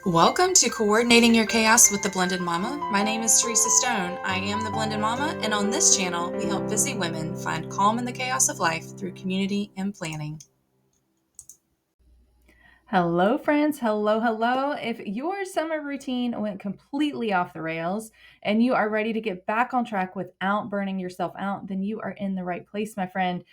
Welcome to Coordinating Your Chaos with the Blended Mama. My name is Teresa Stone. I am the Blended Mama, and on this channel, we help busy women find calm in the chaos of life through community and planning. Hello, friends. Hello. If your summer routine went completely off the rails and you are ready to get back on track without burning yourself out, then you are in the right place, my friend.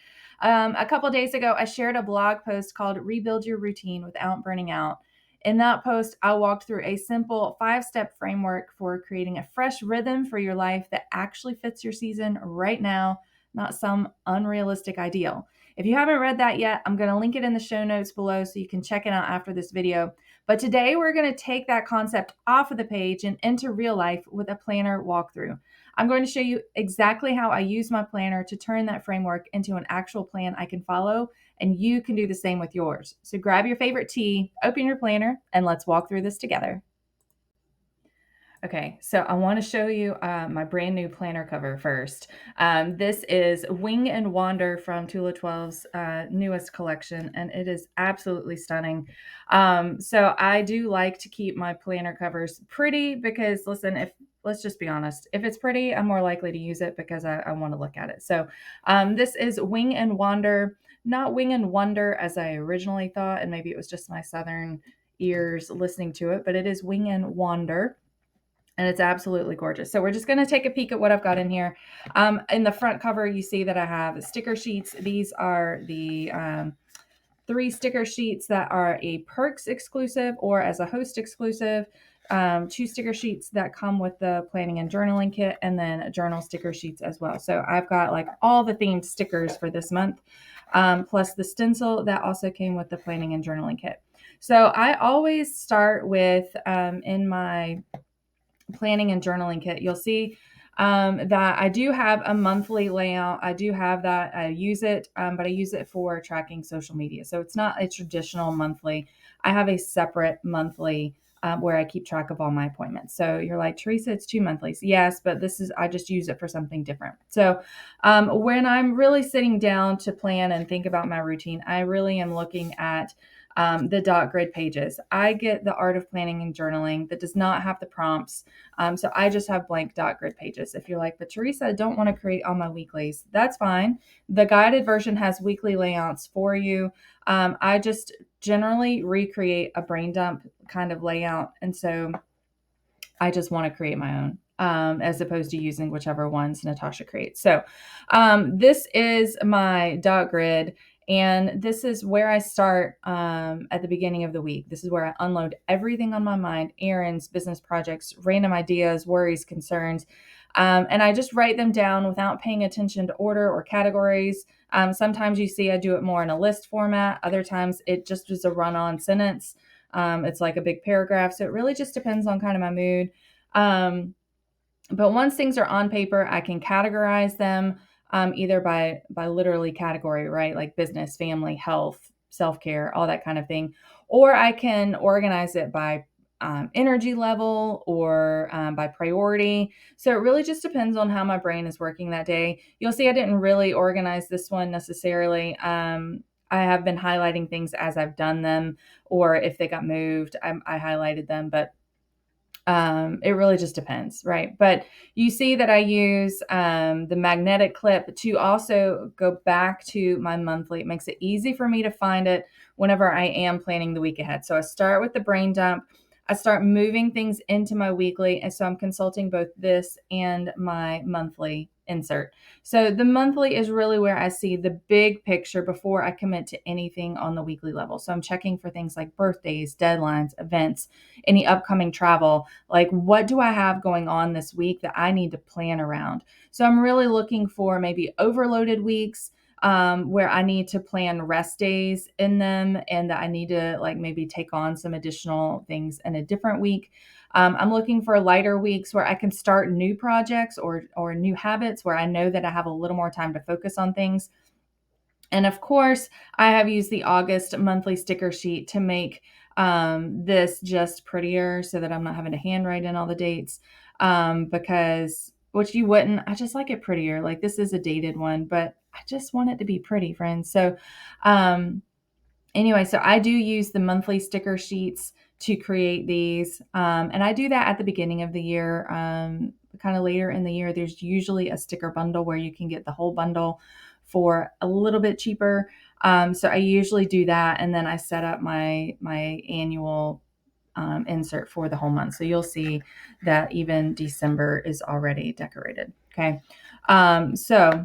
A couple days ago, I shared a blog post called Rebuild Your Routine Without Burning Out. In that post, I walked through a simple 5 step framework for creating a fresh rhythm for your life that actually fits your season right now, not some unrealistic ideal. If you haven't read that yet, I'm going to link it in the show notes below so you can check it out after this video. But today we're going to take that concept off of the page and into real life with a planner walkthrough. I'm going to show you exactly how I use my planner to turn that framework into an actual plan I can follow, and you can do the same with yours. So grab your favorite tea, open your planner, and let's walk through this together. Okay, so I want to show you my brand new planner cover first. This is Wing and Wander from Tula 12's newest collection, and it is absolutely stunning. So I do like to keep my planner covers pretty because, listen, if let's just be honest, if it's pretty, I'm more likely to use it because I want to look at it. So this is Wing and Wander, not Wing and Wonder as I originally thought, and maybe it was just my southern ears listening to it, but it is Wing and Wander, and it's absolutely gorgeous. So we're just going to take a peek at what I've got in here. In the front cover, you see that I have sticker sheets. These are the 3 sticker sheets that are a Perks exclusive or as a host exclusive. 2 sticker sheets that come with the planning and journaling kit, and then journal sticker sheets as well. So I've got like all the themed stickers for this month, plus the stencil that also came with the planning and journaling kit. So I always start with in my planning and journaling kit, you'll see that I do have a monthly layout. I do have that. I use it, but I use it for tracking social media. So it's not a traditional monthly. I have a separate monthly where I keep track of all my appointments. So you're like, Teresa, it's 2 monthlies. Yes, but I just use it for something different. So when I'm really sitting down to plan and think about my routine, I really am looking at the dot grid pages. I get the Art of Planning and Journaling that does not have the prompts. So I just have blank dot grid pages. If you're like, but Teresa, I don't want to create all my weeklies, that's fine. The guided version has weekly layouts for you. I just generally recreate a brain dump kind of layout. And so I just want to create my own. As opposed to using whichever ones Natasha creates. So this is my dot grid, and this is where I start at the beginning of the week. This is where I unload everything on my mind: errands, business projects, random ideas, worries, concerns. And I just write them down without paying attention to order or categories. Sometimes you see I do it more in a list format. Other times it just is a run on sentence. It's like a big paragraph. So it really just depends on kind of my mood. Um, but once things are on paper, I can categorize them either by literally category, right? Like business, family, health, self-care, all that kind of thing. Or I can organize it by energy level or by priority. So it really just depends on how my brain is working that day. You'll see I didn't really organize this one necessarily. I have been highlighting things as I've done them, or if they got moved, I highlighted them. But it really just depends, right? But you see that I use the magnetic clip to also go back to my monthly. It makes it easy for me to find it whenever I am planning the week ahead. So I start with the brain dump. I start moving things into my weekly. And so I'm consulting both this and my monthly insert. So the monthly is really where I see the big picture before I commit to anything on the weekly level. So I'm checking for things like birthdays, deadlines, events, any upcoming travel. Like, what do I have going on this week that I need to plan around? So I'm really looking for maybe overloaded weeks where I need to plan rest days in them, and that I need to like maybe take on some additional things in a different week. I'm looking for lighter weeks where I can start new projects or new habits where I know that I have a little more time to focus on things. And of course, I have used the August monthly sticker sheet to make this just prettier so that I'm not having to handwrite in all the dates. Because, which you wouldn't, I just like it prettier. Like this is a dated one, but I just want it to be pretty, friends. So, anyway, so I do use the monthly sticker sheets to create these. And I do that at the beginning of the year. Kind of later in the year, there's usually a sticker bundle where you can get the whole bundle for a little bit cheaper. So I usually do that, and then I set up my annual insert for the whole month. So you'll see that even December is already decorated. Okay. So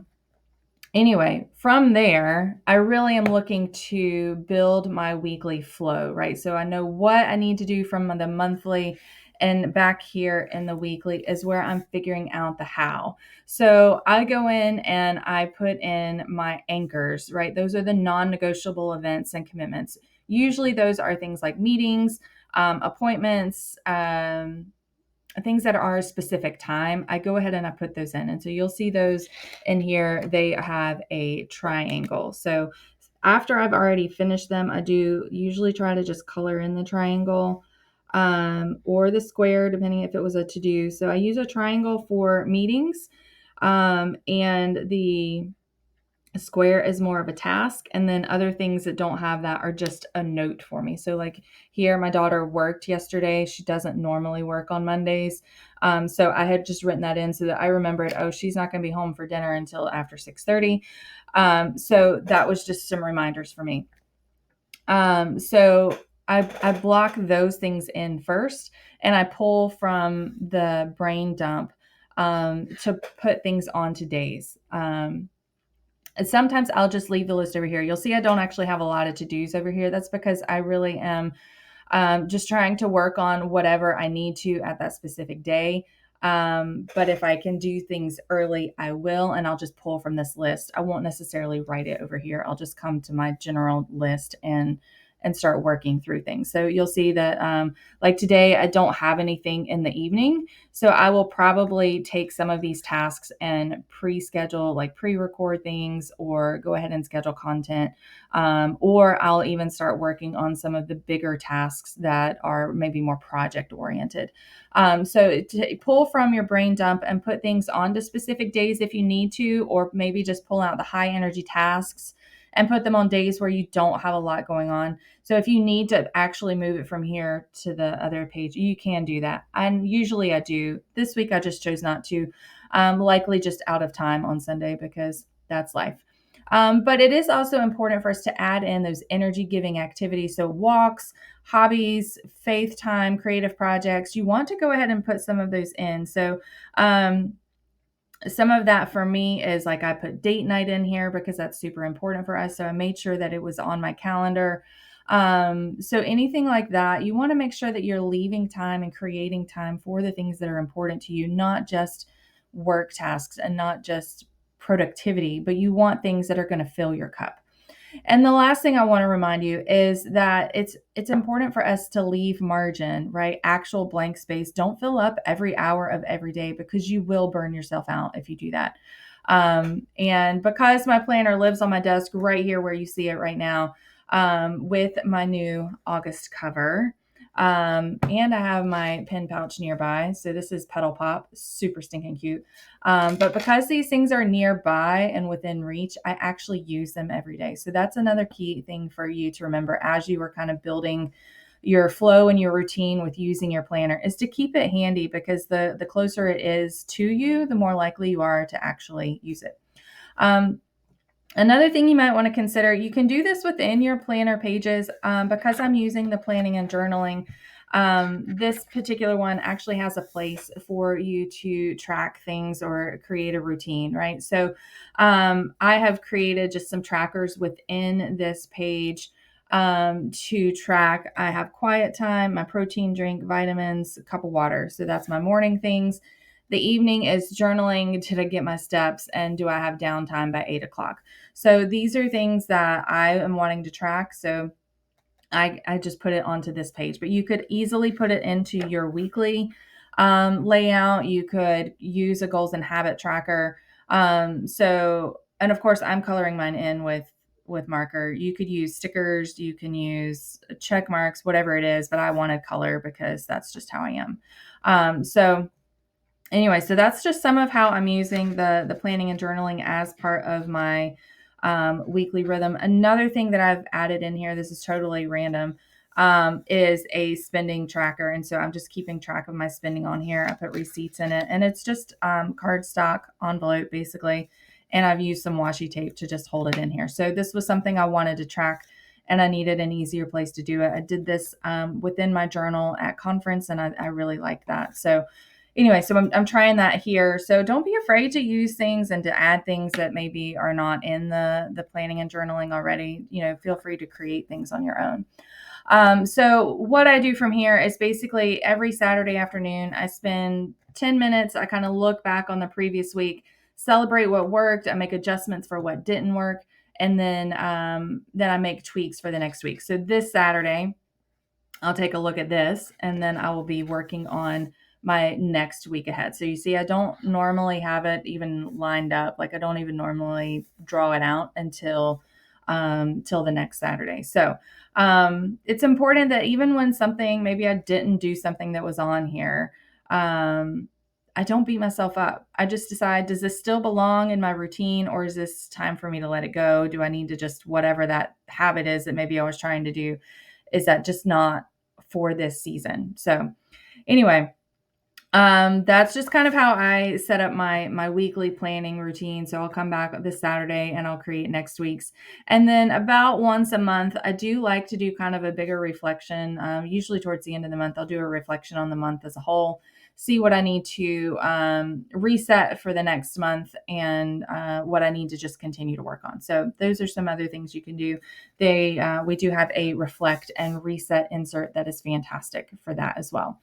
anyway, from there, I really am looking to build my weekly flow, right? So I know what I need to do from the monthly, and back here in the weekly is where I'm figuring out the how. So I go in and I put in my anchors, right? Those are the non-negotiable events and commitments. Usually those are things like meetings, appointments, things that are a specific time. I go ahead and I put those in. And so you'll see those in here. They have a triangle. So after I've already finished them, I do usually try to just color in the triangle or the square, depending if it was a to-do. So I use a triangle for meetings, and the square is more of a task, and then other things that don't have that are just a note for me. So like here, my daughter worked yesterday. She doesn't normally work on Mondays. So I had just written that in so that I remembered, oh, she's not going to be home for dinner until after 6:30. So that was just some reminders for me. So I block those things in first, and I pull from the brain dump to put things onto days. Sometimes I'll just leave the list over here. You'll see I don't actually have a lot of to-dos over here. That's because I really am just trying to work on whatever I need to at that specific day. But if I can do things early, I will, and I'll just pull from this list. I won't necessarily write it over here. I'll just come to my general list and start working through things. So you'll see that like today, I don't have anything in the evening. So I will probably take some of these tasks and pre-schedule, like pre-record things, or go ahead and schedule content. Or I'll even start working on some of the bigger tasks that are maybe more project oriented. So to pull from your brain dump and put things onto specific days if you need to, or maybe just pull out the high energy tasks and put them on days where you don't have a lot going on. So if you need to actually move it from here to the other page, you can do that. And usually I do. This week I just chose not to, likely just out of time on Sunday because that's life. But it is also important for us to add in those energy giving activities. So walks, hobbies, faith time, creative projects. You want to go ahead and put some of those in. So some of that for me is like I put date night in here because that's super important for us. So I made sure that it was on my calendar. So anything like that, you want to make sure that you're leaving time and creating time for the things that are important to you, not just work tasks and not just productivity, but you want things that are going to fill your cup. And the last thing I want to remind you is that it's important for us to leave margin, right? Actual blank space. Don't fill up every hour of every day because you will burn yourself out if you do that. And because my planner lives on my desk right here where you see it right now, with my new August cover. And I have my pen pouch nearby. So this is Petal Pop, super stinking cute. But because these things are nearby and within reach, I actually use them every day. So that's another key thing for you to remember as you were kind of building your flow and your routine with using your planner, is to keep it handy, because the closer it is to you, the more likely you are to actually use it. Another thing you might want to consider, you can do this within your planner pages. Because I'm using the planning and journaling, this particular one actually has a place for you to track things or create a routine, right? So I have created just some trackers within this page to track. I have quiet time, my protein drink, vitamins, a cup of water. So that's my morning things. The evening is journaling to get my steps, and do I have downtime by 8 o'clock? So these are things that I am wanting to track. So I just put it onto this page, but you could easily put it into your weekly layout. You could use a goals and habit tracker. And of course, I'm coloring mine in with marker. You could use stickers, you can use check marks, whatever it is, but I wanted color because that's just how I am. So anyway, so that's just some of how I'm using the planning and journaling as part of my weekly rhythm. Another thing that I've added in here, this is totally random. is a spending tracker. And so I'm just keeping track of my spending on here. I put receipts in it, and it's just cardstock envelope basically. And I've used some washi tape to just hold it in here. So this was something I wanted to track, and I needed an easier place to do it. I did this within my journal at conference, and I really like that. So anyway, so I'm trying that here. So don't be afraid to use things and to add things that maybe are not in the planning and journaling already. Feel free to create things on your own. So what I do from here is basically every Saturday afternoon, I spend 10 minutes. I kind of look back on the previous week, celebrate what worked. I make adjustments for what didn't work. And then I make tweaks for the next week. So this Saturday, I'll take a look at this, and then I will be working on my next week ahead. So you see, I don't normally have it even lined up. Like I don't even normally draw it out until till the next Saturday. So it's important that even when something, maybe I didn't do something that was on here, I don't beat myself up. I just decide, does this still belong in my routine, or is this time for me to let it go? Do I need to just, whatever that habit is that maybe I was trying to do, is that just not for this season? So anyway, that's just kind of how I set up my weekly planning routine. So I'll come back this Saturday and I'll create next week's. And then about once a month, I do like to do kind of a bigger reflection. Usually towards the end of the month, I'll do a reflection on the month as a whole, see what I need to reset for the next month, and what I need to just continue to work on. So those are some other things you can do. We do have a reflect and reset insert that is fantastic for that as well.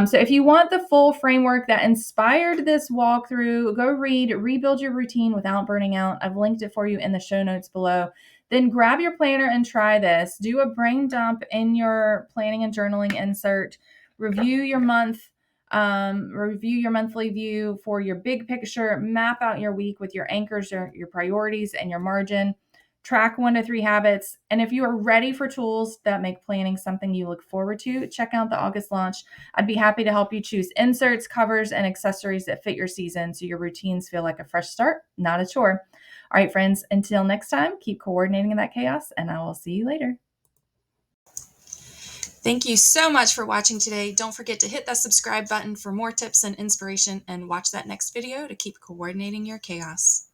So if you want the full framework that inspired this walkthrough, go read Rebuild Your Routine Without Burning Out. I've linked it for you in the show notes below. Then grab your planner and try this. Do a brain dump in your planning and journaling insert. Review your month. Review your monthly view for your big picture. Map out your week with your anchors, your priorities, and your margin. Track 1 to 3 habits. And if you are ready for tools that make planning something you look forward to, check out the August launch. I'd be happy to help you choose inserts, covers, and accessories that fit your season so your routines feel like a fresh start, not a chore. All right, friends, until next time, keep coordinating in that chaos, and I will see you later. Thank you so much for watching today. Don't forget to hit that subscribe button for more tips and inspiration, and watch that next video to keep coordinating your chaos.